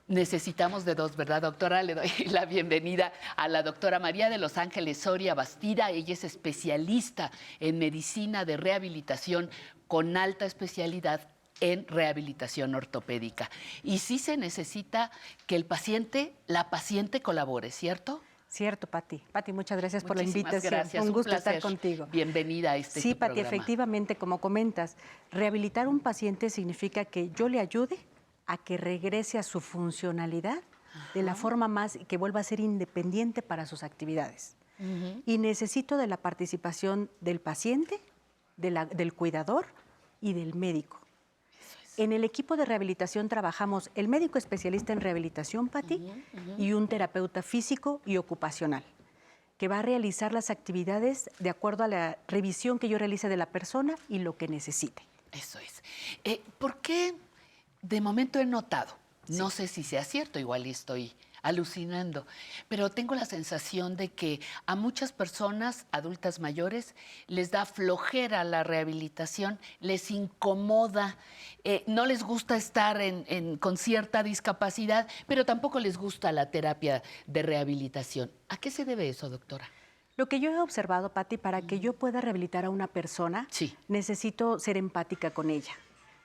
Necesitamos de dos, ¿verdad, doctora? Le doy la bienvenida a la doctora María de los Ángeles Soria Bastida. Ella es especialista en medicina de rehabilitación con alta especialidad en rehabilitación ortopédica. Y sí se necesita que la paciente colabore, ¿cierto? Cierto, Pati. Pati, muchas gracias por la Muchísimas invitación. gracias. Un gusto placer. estar contigo. Bienvenida a este Sí, tu Pati, programa. efectivamente, como comentas, rehabilitar a un paciente significa que yo le ayude a que regrese a su funcionalidad de la forma más que vuelva a ser independiente para sus actividades. Y necesito de la participación del paciente, del cuidador y del médico. En el equipo de rehabilitación trabajamos el médico especialista en rehabilitación, Pati, y un terapeuta físico y ocupacional, que va a realizar las actividades de acuerdo a la revisión que yo realice de la persona y lo que necesite. Eso es. ¿Por qué de momento he notado? No sé si sea cierto, igual estoy alucinando, pero tengo la sensación de que a muchas personas adultas mayores les da flojera la rehabilitación, les incomoda, no les gusta estar con cierta discapacidad, pero tampoco les gusta la terapia de rehabilitación. ¿A qué se debe eso, doctora? Lo que yo he observado, Pati, para que yo pueda rehabilitar a una persona, Sí. necesito ser empática con ella.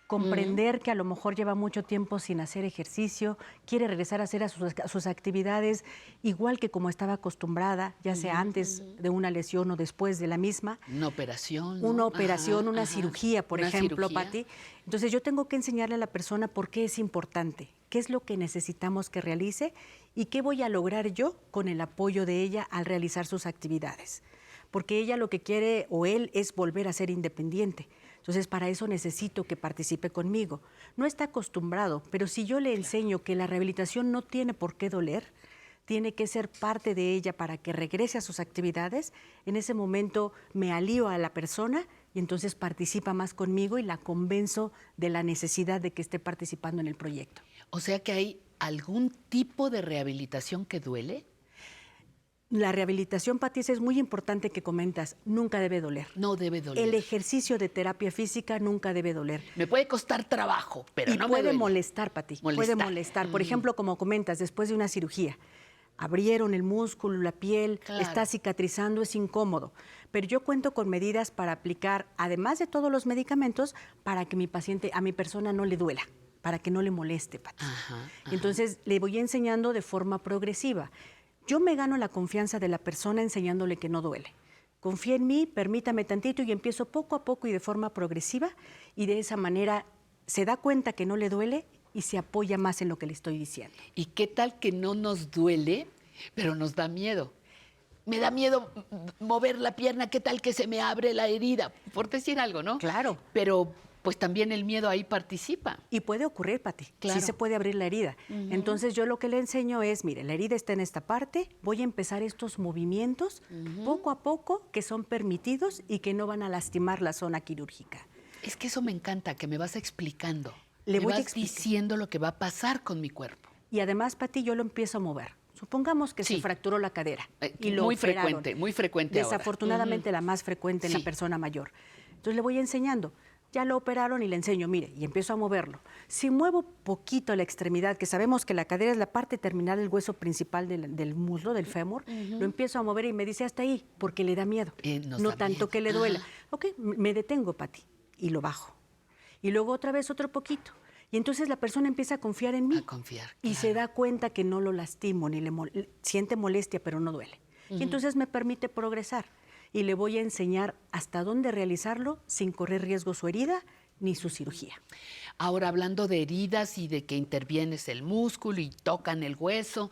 Comprender que a lo mejor lleva mucho tiempo sin hacer ejercicio, quiere regresar a hacer sus actividades igual que como estaba acostumbrada, ya sea antes de una lesión o después de la misma. Una operación, ¿no? Una operación, Ajá, una ajá. cirugía, por Una ejemplo, cirugía. Pati. Entonces yo tengo que enseñarle a la persona por qué es importante, qué es lo que necesitamos que realice y qué voy a lograr yo con el apoyo de ella al realizar sus actividades. Porque ella lo que quiere o él es volver a ser independiente. Entonces, para eso necesito que participe conmigo. No está acostumbrado, pero si yo le enseño que la rehabilitación no tiene por qué doler, tiene que ser parte de ella para que regrese a sus actividades, en ese momento me alío a la persona y entonces participa más conmigo y la convenzo de la necesidad de que esté participando en el proyecto. O sea que hay algún tipo de rehabilitación que duele. La rehabilitación, Pati, es muy importante que comentas, nunca debe doler. No debe doler. El ejercicio de terapia física nunca debe doler. Me puede costar trabajo, pero no me puede duele. molestar, Pati, puede molestar. Por ejemplo, como comentas, después de una cirugía, abrieron el músculo, la piel, Claro. está cicatrizando, es incómodo. Pero yo cuento con medidas para aplicar, además de todos los medicamentos, para que a mi persona no le duela, para que no le moleste, Pati. Entonces, le voy enseñando de forma progresiva. Yo me gano la confianza de la persona enseñándole que no duele. Confía en mí, permítame tantito y empiezo poco a poco y de forma progresiva y de esa manera se da cuenta que no le duele y se apoya más en lo que le estoy diciendo. ¿Y qué tal que no nos duele, pero nos da miedo? Me da miedo mover la pierna, ¿qué tal que se me abre la herida? Por decir algo, ¿no? Claro. Pero pues también el miedo ahí participa. Y puede ocurrir, Pati. Claro. Sí se puede abrir la herida. Entonces yo lo que le enseño es, mire, la herida está en esta parte, voy a empezar estos movimientos poco a poco que son permitidos y que no van a lastimar la zona quirúrgica. Es que eso me encanta, que me vas explicando. Le voy a vas explicar. diciendo lo que va a pasar con mi cuerpo. Y además, Pati, yo lo empiezo a mover. Supongamos que Sí. se fracturó la cadera y lo muy operaron. muy frecuente ahora. Desafortunadamente la más frecuente en Sí. la persona mayor. Entonces le voy enseñando. Ya lo operaron y le enseño, mire, y empiezo a moverlo. Si muevo poquito la extremidad, que sabemos que la cadera es la parte terminal del hueso principal del muslo, del fémur, lo empiezo a mover y me dice hasta ahí, porque le da miedo. No tanto miedo. que le duela. Ok, me detengo, Pati, y lo bajo. Y luego otra vez otro poquito. Y entonces la persona empieza a confiar en mí. A confiar, Y se da cuenta que no lo lastimo, ni siente molestia, pero no duele. Y entonces me permite progresar. Y le voy a enseñar hasta dónde realizarlo sin correr riesgo su herida ni su cirugía. Ahora, hablando de heridas y de que intervienes el músculo y tocan el hueso,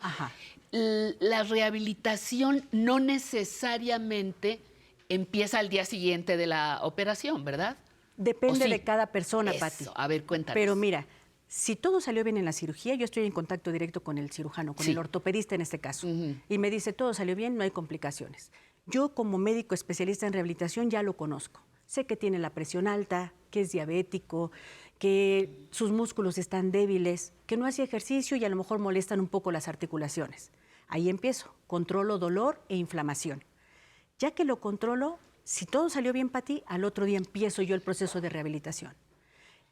la rehabilitación no necesariamente empieza al día siguiente de la operación, ¿verdad? Depende de cada persona, Eso. Pati. A ver, cuéntanos. Pero mira, si todo salió bien en la cirugía, yo estoy en contacto directo con el cirujano, con el ortopedista en este caso, y me dice, todo salió bien, no hay complicaciones. Yo como médico especialista en rehabilitación ya lo conozco. Sé que tiene la presión alta, que es diabético, que sus músculos están débiles, que no hace ejercicio y a lo mejor molestan un poco las articulaciones. Ahí empiezo, controlo dolor e inflamación. Ya que lo controlo, si todo salió bien para ti, al otro día empiezo yo el proceso de rehabilitación.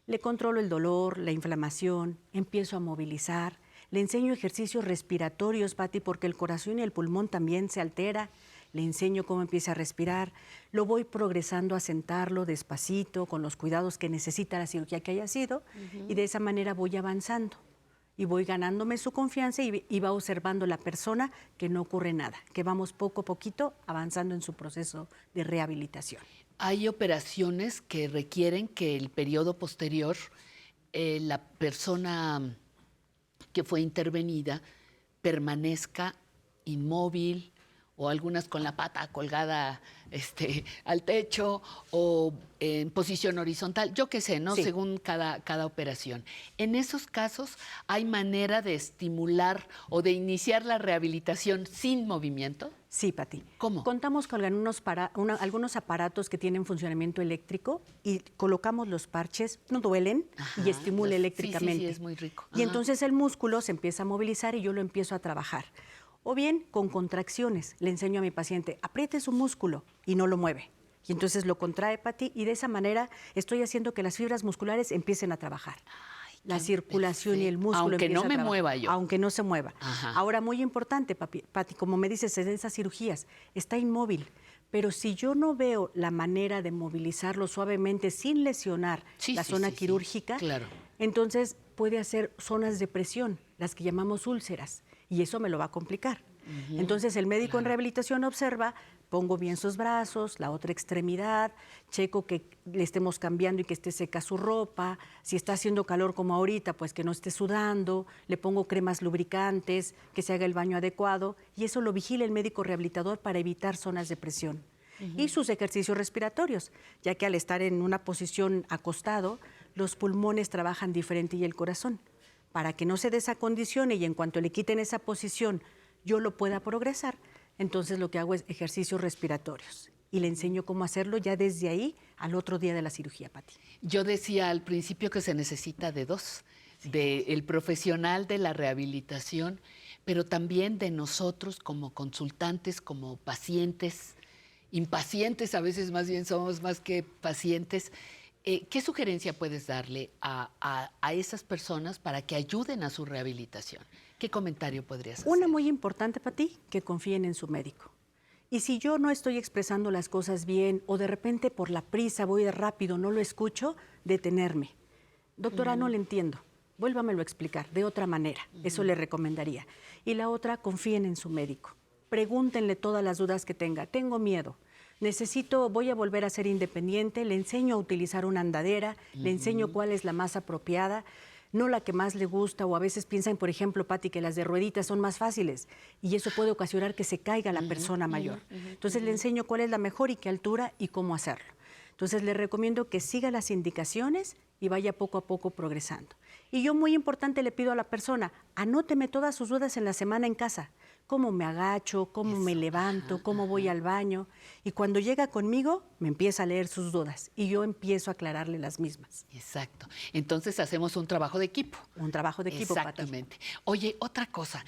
Le controlo el dolor, la inflamación, empiezo a movilizar, Le enseño ejercicios respiratorios, Pati, porque el corazón y el pulmón también se altera. Le enseño cómo empieza a respirar. Lo voy progresando a sentarlo despacito, con los cuidados que necesita la cirugía que haya sido, y de esa manera voy avanzando. Y voy ganándome su confianza y va observando la persona que no ocurre nada, que vamos poco a poquito avanzando en su proceso de rehabilitación. Hay operaciones que requieren que el periodo posterior, la persona que fue intervenida permanezca inmóvil, o algunas con la pata colgada al techo o en posición horizontal, yo qué sé, ¿no? Sí. Según cada operación. En esos casos, ¿hay manera de estimular o de iniciar la rehabilitación sin movimiento? Sí, Pati. ¿Cómo? Contamos con algunos aparatos que tienen funcionamiento eléctrico y colocamos los parches, no duelen y estimula eléctricamente. Sí, es muy rico. Y entonces el músculo se empieza a movilizar y yo lo empiezo a trabajar. O bien con contracciones, le enseño a mi paciente, apriete su músculo y no lo mueve. Y entonces lo contrae, Pati, y de esa manera estoy haciendo que las fibras musculares empiecen a trabajar. La circulación y el músculo aunque empieza no me a trabajar, mueva yo. aunque no se mueva. Ajá. Ahora, muy importante, Pati, como me dices, en esas cirugías, está inmóvil. Pero si yo no veo la manera de movilizarlo suavemente sin lesionar la zona quirúrgica, claro. entonces puede hacer zonas de presión, las que llamamos úlceras, y eso me lo va a complicar. Entonces el médico en rehabilitación observa, pongo bien sus brazos, la otra extremidad, checo que le estemos cambiando y que esté seca su ropa, si está haciendo calor como ahorita, pues que no esté sudando, le pongo cremas lubricantes, que se haga el baño adecuado, y eso lo vigila el médico rehabilitador para evitar zonas de presión. Y sus ejercicios respiratorios, ya que al estar en una posición acostado, los pulmones trabajan diferente y el corazón. Para que no se desacondicione y en cuanto le quiten esa posición yo lo pueda progresar, entonces lo que hago es ejercicios respiratorios y le enseño cómo hacerlo ya desde ahí al otro día de la cirugía, Pati. Yo decía al principio que se necesita de dos, del profesional de la rehabilitación, pero también de nosotros como consultantes, como pacientes, impacientes, a veces más bien somos más que pacientes. ¿Qué sugerencia puedes darle a esas personas para que ayuden a su rehabilitación? ¿Qué comentario podrías hacer? Una muy importante para ti, que confíen en su médico. Y si yo no estoy expresando las cosas bien o de repente por la prisa voy de rápido, no lo escucho, detenerme. Doctora, no le entiendo. Vuélvamelo a explicar de otra manera. Eso le recomendaría. Y la otra, confíen en su médico. Pregúntenle todas las dudas que tenga. Tengo miedo. Voy a volver a ser independiente, le enseño a utilizar una andadera, le enseño cuál es la más apropiada, no la que más le gusta, o a veces piensan, por ejemplo, Pati, que las de rueditas son más fáciles y eso puede ocasionar que se caiga la persona mayor. Entonces le enseño cuál es la mejor y qué altura y cómo hacerlo. Entonces le recomiendo que siga las indicaciones y vaya poco a poco progresando. Y yo, muy importante, le pido a la persona, anóteme todas sus dudas en la semana en casa. Cómo me agacho, cómo me levanto, cómo voy al baño. Y cuando llega conmigo, me empieza a leer sus dudas y yo empiezo a aclararle las mismas. Exacto. Entonces hacemos un trabajo de equipo. Un trabajo de equipo, Pati. Exactamente. Oye, otra cosa.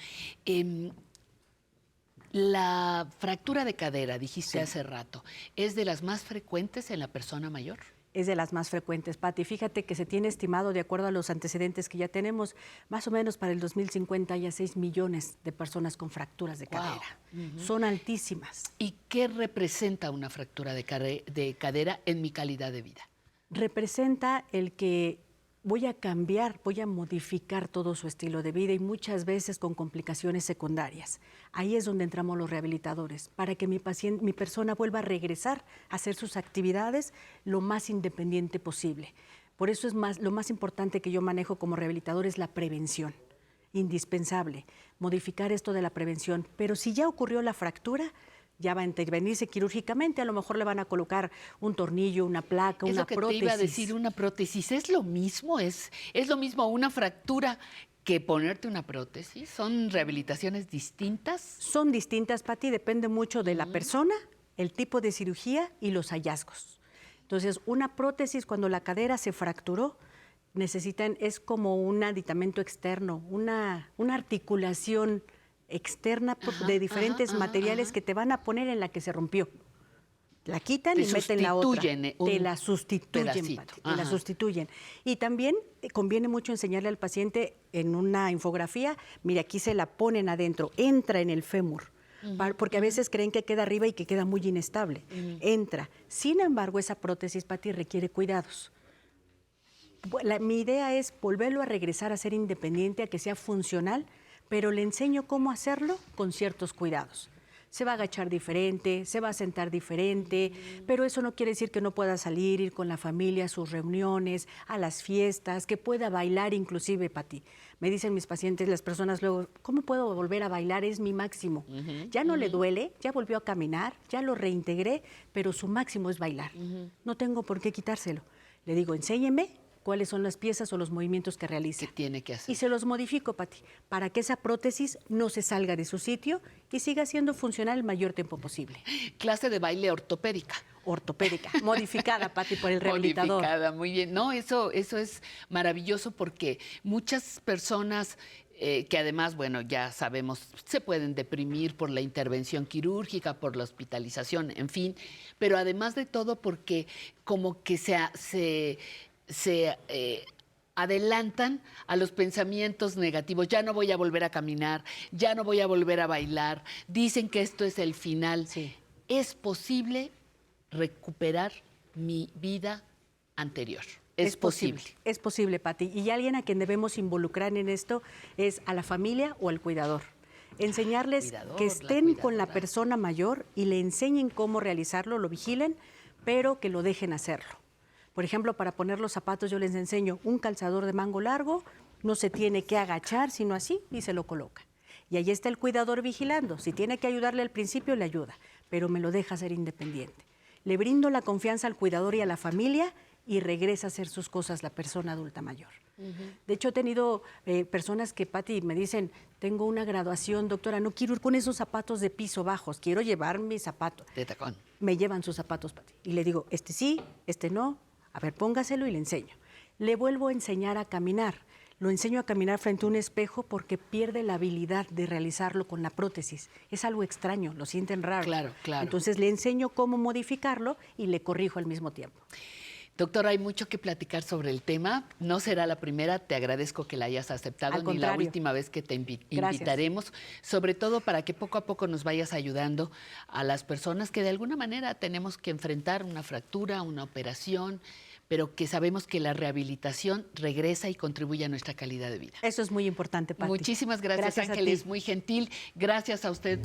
La fractura de cadera, dijiste hace rato, ¿es de las más frecuentes en la persona mayor? Es de las más frecuentes, Pati. Fíjate que se tiene estimado, de acuerdo a los antecedentes que ya tenemos, más o menos para el 2050 haya 6 millones de personas con fracturas de cadera. Son altísimas. ¿Y qué representa una fractura de cadera en mi calidad de vida? Representa el que voy a cambiar, voy a modificar todo su estilo de vida y muchas veces con complicaciones secundarias. Ahí es donde entramos los rehabilitadores, para que mi persona vuelva a regresar a hacer sus actividades lo más independiente posible. Por eso lo más importante que yo manejo como rehabilitador es la prevención. Indispensable, modificar esto de la prevención. Pero si ya ocurrió la fractura, ya va a intervenirse quirúrgicamente, a lo mejor le van a colocar un tornillo, una placa, una prótesis. Te iba a decir, una prótesis, ¿es lo mismo? ¿Es lo mismo una fractura que ponerte una prótesis? ¿Son rehabilitaciones distintas? Son distintas, Pati, depende mucho de la persona, el tipo de cirugía y los hallazgos. Entonces, una prótesis, cuando la cadera se fracturó, es como un aditamento externo, una articulación externa de diferentes materiales que te van a poner en la que se rompió. La quitan Te y meten la otra. sustituyen, Te la sustituyen, pedacito. Pati, te la Ajá. sustituyen. Y también conviene mucho enseñarle al paciente en una infografía, mire, aquí se la ponen adentro, entra en el fémur. Porque a veces creen que queda arriba y que queda muy inestable. Entra. Sin embargo, esa prótesis, Pati, requiere cuidados. Mi idea es volverlo a regresar a ser independiente, a que sea funcional, pero le enseño cómo hacerlo con ciertos cuidados. Se va a agachar diferente, se va a sentar diferente, pero eso no quiere decir que no pueda salir, ir con la familia a sus reuniones, a las fiestas, que pueda bailar inclusive, Pati. Me dicen mis pacientes, las personas luego, ¿cómo puedo volver a bailar? Es mi máximo. Ya no le duele, ya volvió a caminar, ya lo reintegré, pero su máximo es bailar. No tengo por qué quitárselo. Le digo, enséñeme cuáles son las piezas o los movimientos que realiza. ¿Qué tiene que hacer? Y se los modifico, Pati, para que esa prótesis no se salga de su sitio y siga siendo funcional el mayor tiempo posible. Clase de baile ortopédica. Ortopédica, modificada, Pati, por el rehabilitador. Modificada, muy bien. No, eso es maravilloso porque muchas personas que además, bueno, ya sabemos, se pueden deprimir por la intervención quirúrgica, por la hospitalización, en fin, pero además de todo porque como que se adelantan a los pensamientos negativos. Ya no voy a volver a caminar, ya no voy a volver a bailar. Dicen que esto es el final. Sí. ¿Es posible recuperar mi vida anterior? Es posible. Es posible, Pati. Y alguien a quien debemos involucrar en esto es a la familia o al cuidador. Enseñarles Cuidador, que la estén con la cuidadora. persona mayor y le enseñen cómo realizarlo, lo vigilen, pero que lo dejen hacerlo. Por ejemplo, para poner los zapatos yo les enseño un calzador de mango largo, no se tiene que agachar, sino así, y se lo coloca. Y ahí está el cuidador vigilando. Si tiene que ayudarle al principio, le ayuda, pero me lo deja ser independiente. Le brindo la confianza al cuidador y a la familia y regresa a hacer sus cosas la persona adulta mayor. De hecho, he tenido personas que, Pati, me dicen, tengo una graduación, doctora, no quiero ir con esos zapatos de piso bajos, quiero llevar mis zapatos. De tacón. Me llevan sus zapatos, Pati. Y le digo, este sí, este no. A ver, póngaselo y le enseño. Le vuelvo a enseñar a caminar. Lo enseño a caminar frente a un espejo porque pierde la habilidad de realizarlo con la prótesis. Es algo extraño, lo sienten raro. Claro, claro. Entonces le enseño cómo modificarlo y le corrijo al mismo tiempo. Doctora, hay mucho que platicar sobre el tema. No será la primera, te agradezco que la hayas aceptado, Al ni la contrario. última vez que te Gracias. invitaremos, sobre todo para que poco a poco nos vayas ayudando a las personas que de alguna manera tenemos que enfrentar una fractura, una operación, pero que sabemos que la rehabilitación regresa y contribuye a nuestra calidad de vida. Eso es muy importante, Pati. Muchísimas gracias, Gracias a Ángeles, ti. muy gentil. Gracias a usted.